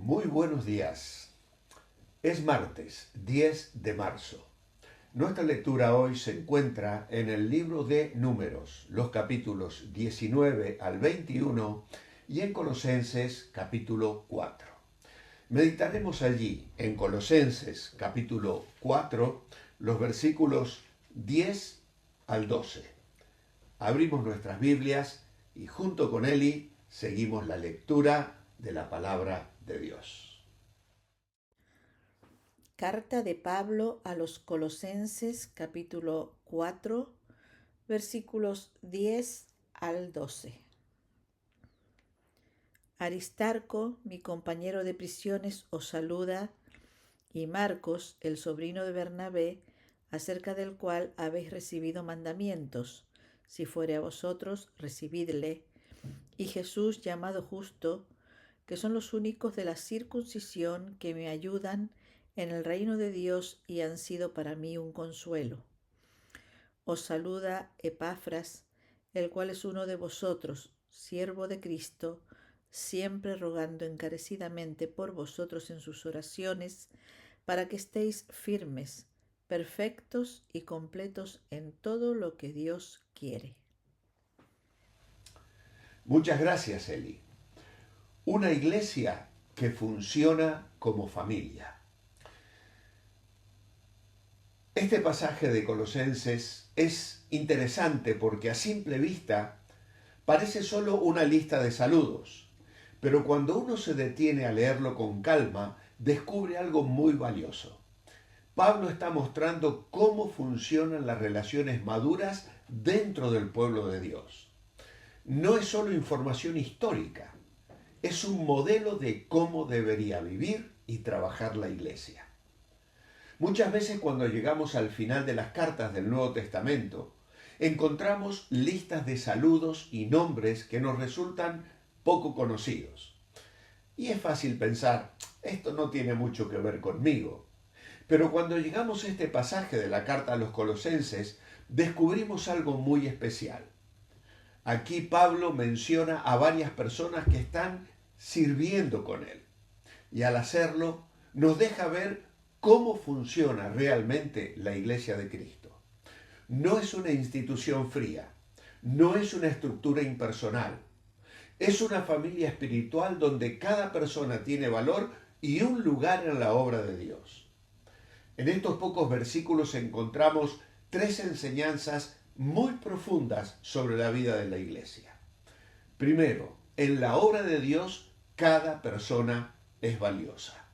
Muy buenos días. Es martes 10 de marzo. Nuestra lectura hoy se encuentra en el libro de Números, los capítulos 19 al 21 y en Colosenses capítulo 4. Meditaremos allí, en Colosenses capítulo 4, los versículos 10 al 12. Abrimos nuestras Biblias y junto con Eli seguimos la lectura de la palabra de Dios. Carta de Pablo a los Colosenses, capítulo 4, versículos 10 al 12. Aristarco, mi compañero de prisiones, os saluda, y Marcos, el sobrino de Bernabé, acerca del cual habéis recibido mandamientos. Si fuere a vosotros, recibidle. Y Jesús, llamado Justo, que son los únicos de la circuncisión que me ayudan en el reino de Dios y han sido para mí un consuelo. Os saluda Epafras, el cual es uno de vosotros, siervo de Cristo, siempre rogando encarecidamente por vosotros en sus oraciones, para que estéis firmes, perfectos y completos en todo lo que Dios quiere. Muchas gracias, Eli. Una iglesia que funciona como familia. Este pasaje de Colosenses es interesante porque a simple vista parece solo una lista de saludos, pero cuando uno se detiene a leerlo con calma, descubre algo muy valioso. Pablo está mostrando cómo funcionan las relaciones maduras dentro del pueblo de Dios. No es solo información histórica, es un modelo de cómo debería vivir y trabajar la iglesia. Muchas veces cuando llegamos al final de las cartas del Nuevo Testamento, encontramos listas de saludos y nombres que nos resultan poco conocidos. Y es fácil pensar, esto no tiene mucho que ver conmigo. Pero cuando llegamos a este pasaje de la carta a los Colosenses, descubrimos algo muy especial. Aquí Pablo menciona a varias personas que están sirviendo con él. Y al hacerlo, nos deja ver cómo funciona realmente la Iglesia de Cristo. No es una institución fría, no es una estructura impersonal. Es una familia espiritual donde cada persona tiene valor y un lugar en la obra de Dios. En estos pocos versículos encontramos tres enseñanzas muy profundas sobre la vida de la iglesia. Primero, en la obra de Dios, cada persona es valiosa.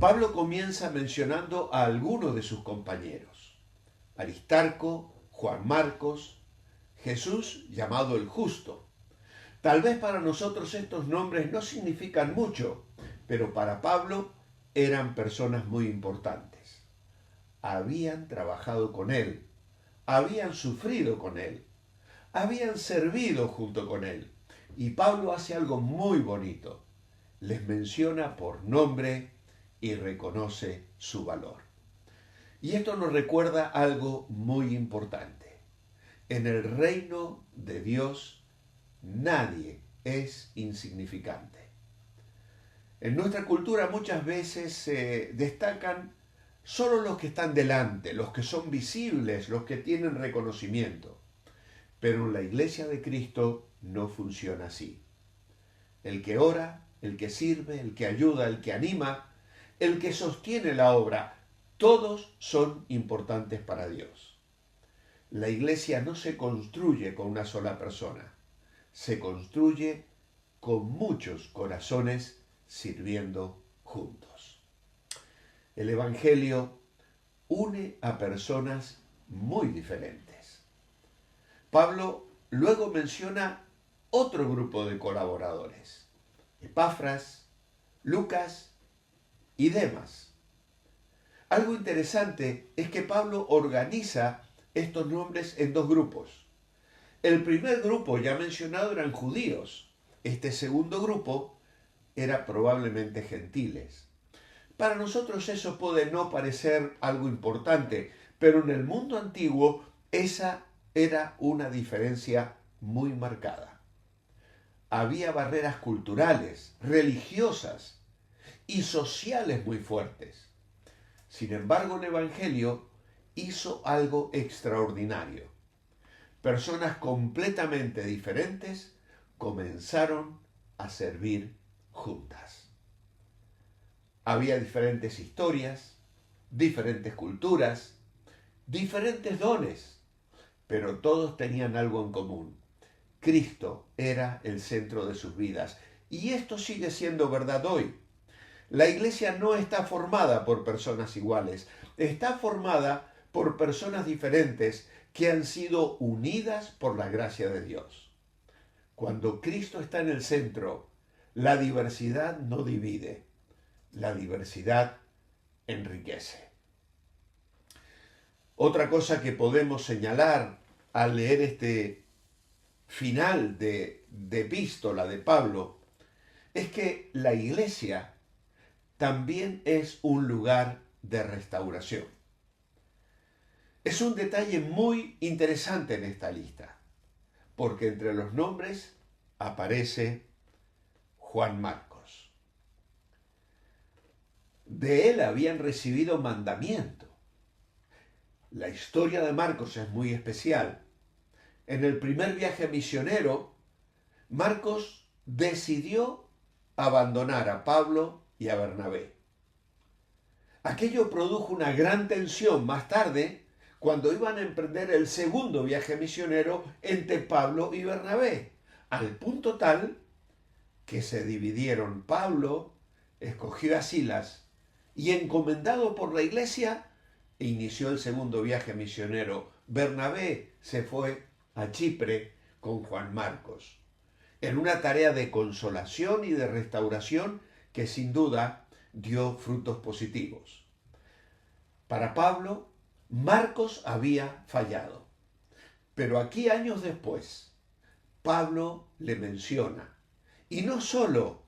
Pablo comienza mencionando a algunos de sus compañeros: Aristarco, Juan Marcos, Jesús, llamado el Justo. Tal vez para nosotros estos nombres no significan mucho, pero para Pablo eran personas muy importantes. Habían trabajado con él, habían sufrido con él, habían servido junto con él. Y Pablo hace algo muy bonito. Les menciona por nombre y reconoce su valor. Y esto nos recuerda algo muy importante. En el reino de Dios nadie es insignificante. En nuestra cultura muchas veces se destacan solo los que están delante, los que son visibles, los que tienen reconocimiento. Pero en la iglesia de Cristo no funciona así. El que ora, el que sirve, el que ayuda, el que anima, el que sostiene la obra, todos son importantes para Dios. La iglesia no se construye con una sola persona, se construye con muchos corazones sirviendo juntos. El Evangelio une a personas muy diferentes. Pablo luego menciona otro grupo de colaboradores: Epafras, Lucas y Demas. Algo interesante es que Pablo organiza estos nombres en dos grupos. El primer grupo ya mencionado eran judíos. Este segundo grupo era probablemente gentiles. Para nosotros eso puede no parecer algo importante, pero en el mundo antiguo esa era una diferencia muy marcada. Había barreras culturales, religiosas, y sociales muy fuertes. Sin embargo, el Evangelio hizo algo extraordinario. Personas completamente diferentes comenzaron a servir juntas. Había diferentes historias, diferentes culturas, diferentes dones, pero todos tenían algo en común. Cristo era el centro de sus vidas, y esto sigue siendo verdad hoy. La iglesia no está formada por personas iguales, está formada por personas diferentes que han sido unidas por la gracia de Dios. Cuando Cristo está en el centro, la diversidad no divide, la diversidad enriquece. Otra cosa que podemos señalar al leer este final de epístola de Pablo es que la iglesia también es un lugar de restauración. Es un detalle muy interesante en esta lista, porque entre los nombres aparece Juan Marcos. De él habían recibido mandamiento. La historia de Marcos es muy especial. En el primer viaje misionero, Marcos decidió abandonar a Pablo y a Bernabé. Aquello produjo una gran tensión más tarde cuando iban a emprender el segundo viaje misionero entre Pablo y Bernabé, al punto tal que se dividieron. Pablo escogió a Silas y, encomendado por la iglesia, inició el segundo viaje misionero. Bernabé se fue a Chipre con Juan Marcos, en una tarea de consolación y de restauración que sin duda dio frutos positivos. Para Pablo, Marcos había fallado, pero aquí, años después, Pablo le menciona, y no solo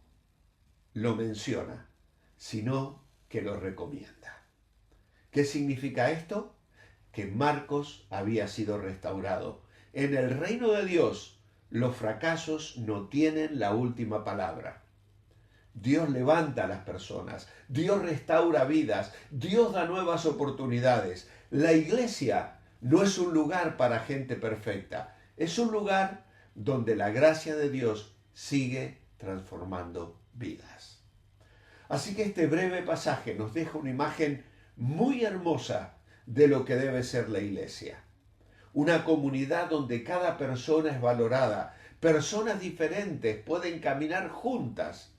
lo menciona, sino que lo recomienda. ¿Qué significa esto? Que Marcos había sido restaurado. En el reino de Dios, los fracasos no tienen la última palabra. Dios levanta a las personas, Dios restaura vidas, Dios da nuevas oportunidades. La iglesia no es un lugar para gente perfecta, es un lugar donde la gracia de Dios sigue transformando vidas. Así que este breve pasaje nos deja una imagen muy hermosa de lo que debe ser la iglesia. Una comunidad donde cada persona es valorada, personas diferentes pueden caminar juntas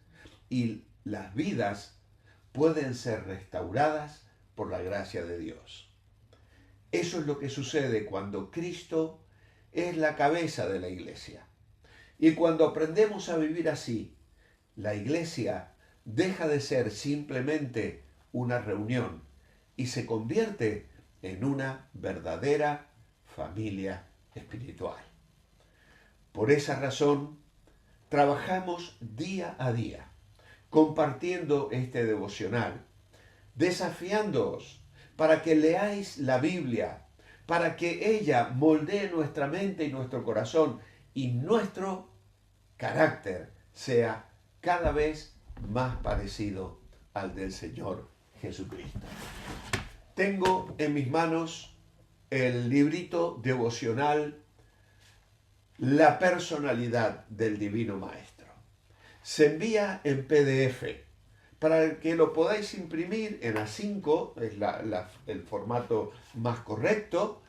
y las vidas pueden ser restauradas por la gracia de Dios. Eso es lo que sucede cuando Cristo es la cabeza de la iglesia. Y cuando aprendemos a vivir así, la iglesia deja de ser simplemente una reunión y se convierte en una verdadera familia espiritual. Por esa razón, trabajamos día a día, compartiendo este devocional, desafiándoos para que leáis la Biblia, para que ella moldee nuestra mente y nuestro corazón y nuestro carácter sea cada vez más parecido al del Señor Jesucristo. Tengo en mis manos el librito devocional La personalidad del Divino Maestro. Se envía en PDF para que lo podáis imprimir en A5, es el formato más correcto,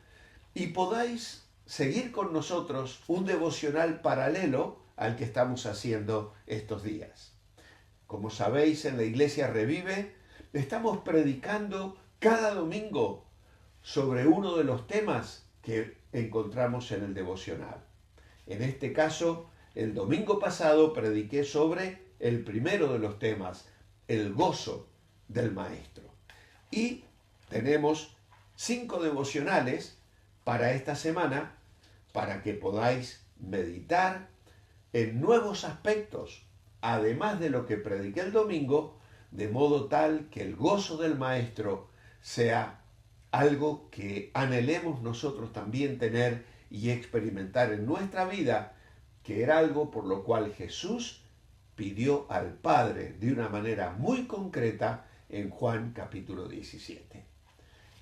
y podáis seguir con nosotros un devocional paralelo al que estamos haciendo estos días. Como sabéis, en la Iglesia Revive estamos predicando cada domingo sobre uno de los temas que encontramos en el devocional. En este caso, el domingo pasado prediqué sobre el primero de los temas, el gozo del Maestro. Y tenemos 5 devocionales para esta semana para que podáis meditar en nuevos aspectos, además de lo que prediqué el domingo, de modo tal que el gozo del Maestro sea algo que anhelemos nosotros también tener y experimentar en nuestra vida, que era algo por lo cual Jesús pidió al Padre de una manera muy concreta en Juan capítulo 17.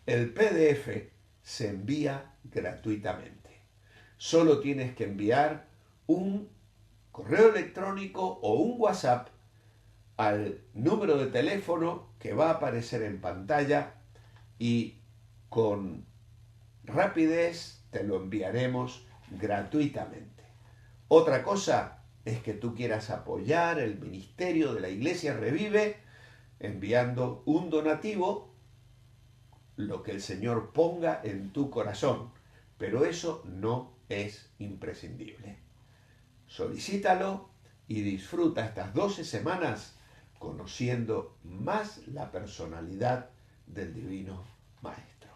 El PDF se envía gratuitamente. Solo tienes que enviar un correo electrónico o un WhatsApp al número de teléfono que va a aparecer en pantalla y con rapidez te lo enviaremos gratuitamente. Otra cosa es que tú quieras apoyar el ministerio de la Iglesia Revive enviando un donativo, lo que el Señor ponga en tu corazón, pero eso no es imprescindible. Solicítalo y disfruta estas 12 semanas conociendo más la personalidad del Divino Maestro.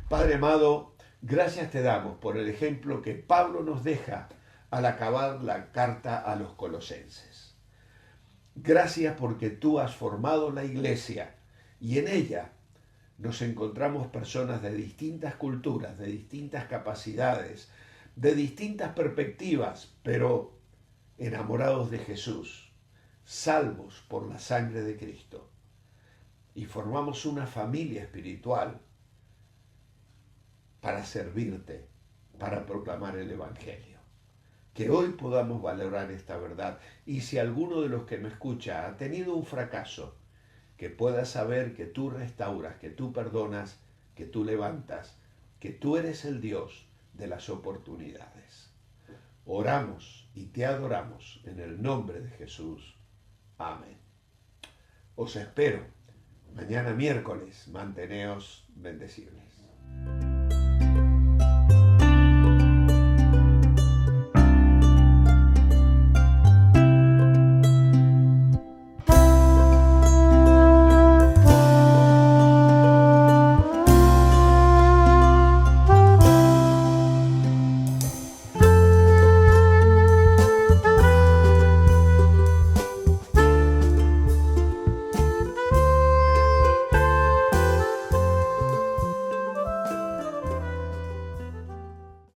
Padre amado, gracias te damos por el ejemplo que Pablo nos deja al acabar la carta a los colosenses. Gracias porque tú has formado la iglesia y en ella nos encontramos personas de distintas culturas, de distintas capacidades, de distintas perspectivas, pero enamorados de Jesús, salvos por la sangre de Cristo. Y formamos una familia espiritual para servirte, para proclamar el Evangelio. Que hoy podamos valorar esta verdad. Y si alguno de los que me escucha ha tenido un fracaso, que pueda saber que tú restauras, que tú perdonas, que tú levantas, que tú eres el Dios de las oportunidades. Oramos y te adoramos en el nombre de Jesús. Amén. Os espero mañana miércoles. Manteneos bendecibles.